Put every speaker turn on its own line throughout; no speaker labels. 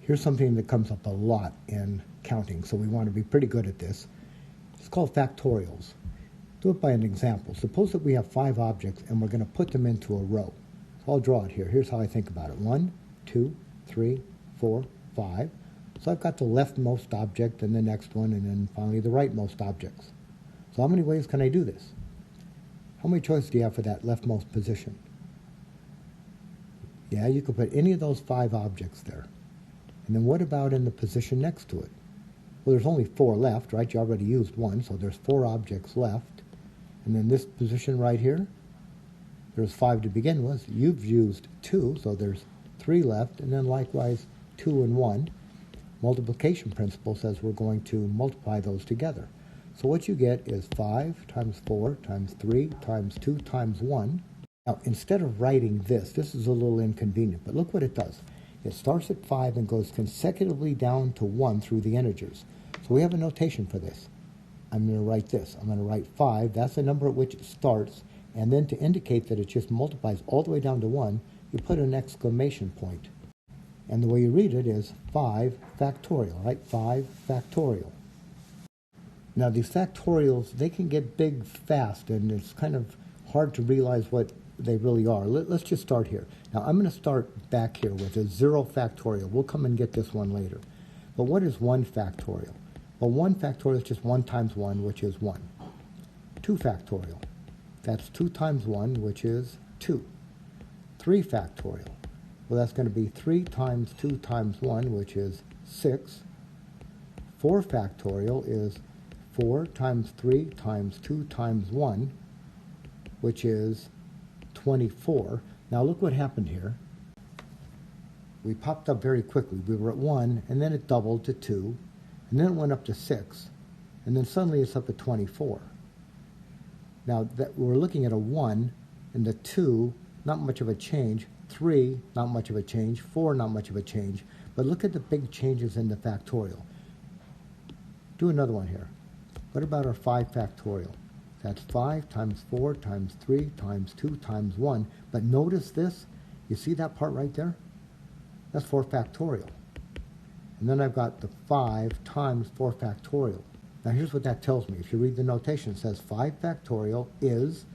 Here's something that comes up a lot in counting, so we want to be pretty good at this. It's called factorials. Do it by an example. Suppose that we have 5 objects and we're going to put them into a row. So I'll draw it here. Here's how I think about it. 1, 2, 3, 4, 5. So I've got the leftmost object and the next one, and then finally the rightmost objects. So how many ways can I do this? How many choices do you have for that leftmost position? Yeah, you could put any of those 5 objects there. And then what about in the position next to it? Well, there's only 4 left, right? You already used 1, so there's 4 objects left. And then this position right here, there's 5 to begin with. You've used 2, so there's 3 left. And then likewise, 2 and 1. Multiplication principle says we're going to multiply those together. So what you get is 5 times 4 times 3 times 2 times 1. Now, instead of writing this is a little inconvenient, but look what it does. It starts at 5 and goes consecutively down to 1 through the integers. So we have a notation for this. I'm going to write this. I'm going to write 5. That's the number at which it starts. And then to indicate that it just multiplies all the way down to 1, you put an exclamation point. And the way you read it is 5 factorial, right? 5 factorial. Now these factorials, they can get big fast, and it's kind of hard to realize what they really are. Let's just start here. Now I'm going to start back here with a 0 factorial. We'll come and get this one later. But what is 1 factorial? Well, 1 factorial is just 1 times 1, which is 1. 2 factorial. That's 2 times 1, which is 2. 3 factorial. Well, that's going to be 3 times 2 times 1, which is 6. 4 factorial is 4 times 3 times 2 times 1, which is 24. Now look what happened here. We popped up very quickly. We were at 1, and then it doubled to 2, and then it went up to 6, and then suddenly it's up at 24. Now that we're looking at a 1, and the 2, not much of a change. 3, not much of a change. 4, not much of a change. But look at the big changes in the factorial. Do another one here. What about our 5 factorial? That's 5 times 4 times 3 times 2 times 1. But notice this. You see that part right there? That's 4 factorial. And then I've got the 5 times 4 factorial. Now here's what that tells me. If you read the notation, it says 5 factorial is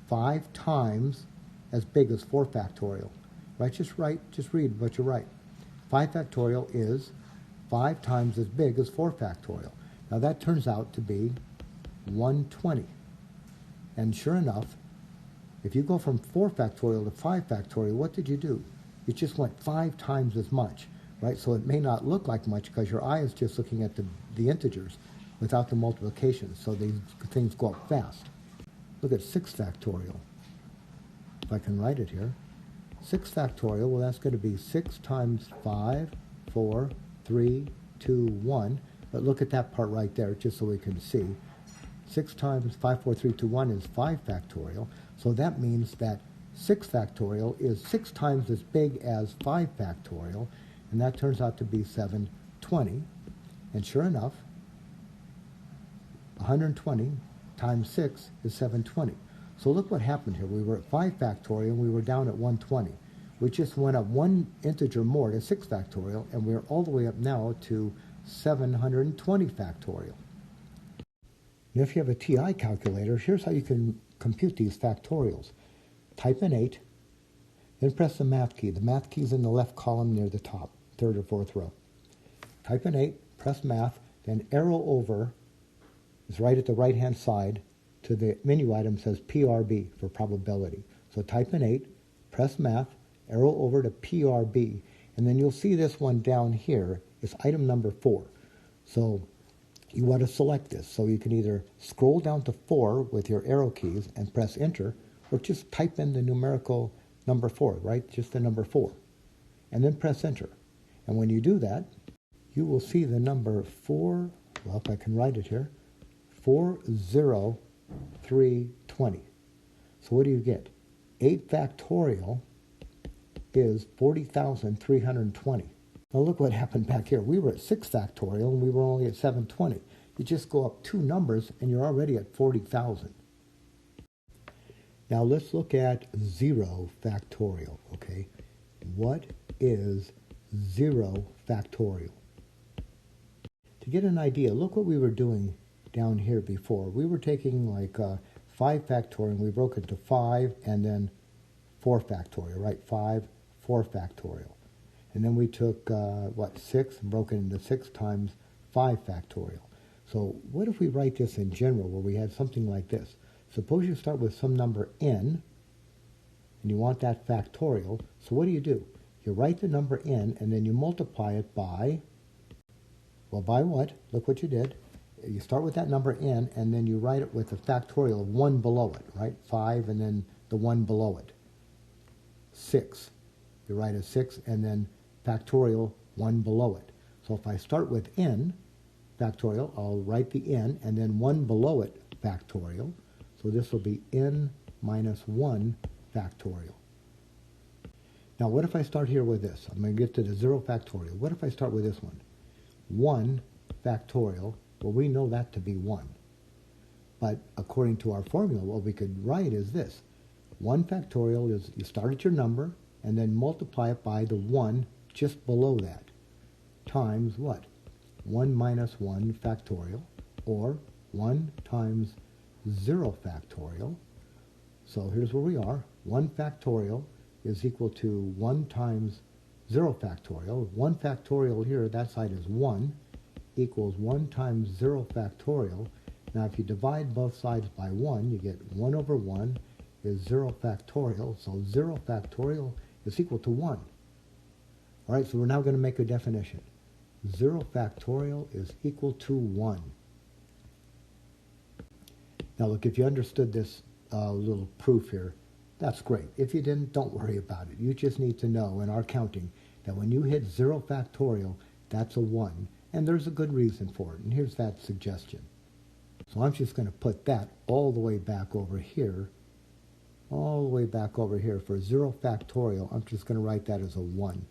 5 times as big as 4 factorial. Right? Just read what you write. 5 factorial is 5 times as big as 4 factorial. Now that turns out to be 120. And sure enough, if you go from 4 factorial to 5 factorial, what did you do? You just went 5 times as much, right? So it may not look like much because your eye is just looking at the integers without the multiplication. So these things go up fast. Look at 6 factorial. If I can write it here. 6 factorial, well, that's going to be 6 times 5, 4, 3, 2, 1. But look at that part right there, just so we can see. 6 times 5, 4, 3, 2, 1 is 5 factorial. So that means that 6 factorial is 6 times as big as 5 factorial. And that turns out to be 720. And sure enough, 120 times 6 is 720. So look what happened here. We were at 5 factorial and we were down at 120. We just went up 1 integer more to 6 factorial, and we're all the way up now to 720 factorial. Now if you have a TI calculator, here's how you can compute these factorials. Type in 8, then press the math key. The math key is in the left column near the top, 3rd or 4th row. Type in 8, press math, then arrow over is right at the right-hand side to the menu item says PRB for probability. So type in 8, press math, arrow over to PRB, and then you'll see this one down here is item number 4. So you want to select this. So you can either scroll down to 4 with your arrow keys and press enter, or just type in the numerical number 4, right? Just the number 4. And then press enter. And when you do that, you will see the number 4, well, if I can write it here, 40320. So what do you get? 8 factorial is 40,320. Now look what happened back here. We were at 6 factorial and we were only at 720. You just go up 2 numbers and you're already at 40,000. Now let's look at 0 factorial, okay? What is 0 factorial. To get an idea, look what we were doing down here before. We were taking like 5 factorial, and we broke it to 5 and then 4 factorial, right? 5, 4 factorial. And then we took, 6 and broke it into 6 times 5 factorial. So what if we write this in general where we had something like this? Suppose you start with some number n, and you want that factorial. So what do? You write the number n, and then you multiply it by, well, by what? Look what you did. You start with that number n, and then you write it with a factorial of 1 below it, right? 5, and then the 1 below it. 6. You write a 6, and then factorial 1 below it. So if I start with n factorial, I'll write the n, and then 1 below it factorial. So this will be n minus 1 factorial. Now what if I start here with this? I'm going to get to the 0 factorial. What if I start with this one? 1 factorial, well, we know that to be 1. But according to our formula, what we could write is this. 1 factorial is you start at your number and then multiply it by the 1 just below that, times what? 1 minus 1 factorial, or 1 times 0 factorial. So here's where we are. 1 factorial is equal to 1 times 0 factorial. 1 factorial here, that side is 1, equals 1 times 0 factorial. Now if you divide both sides by 1, you get 1 over 1 is 0 factorial. So 0 factorial is equal to 1. All right, so we're now going to make a definition. 0 factorial is equal to 1. Now look, if you understood this little proof here, that's great. If you didn't, don't worry about it. You just need to know in our counting that when you hit 0 factorial, that's a 1. And there's a good reason for it. And here's that suggestion. So I'm just going to put that all the way back over here. All the way back over here. For 0 factorial, I'm just going to write that as a 1.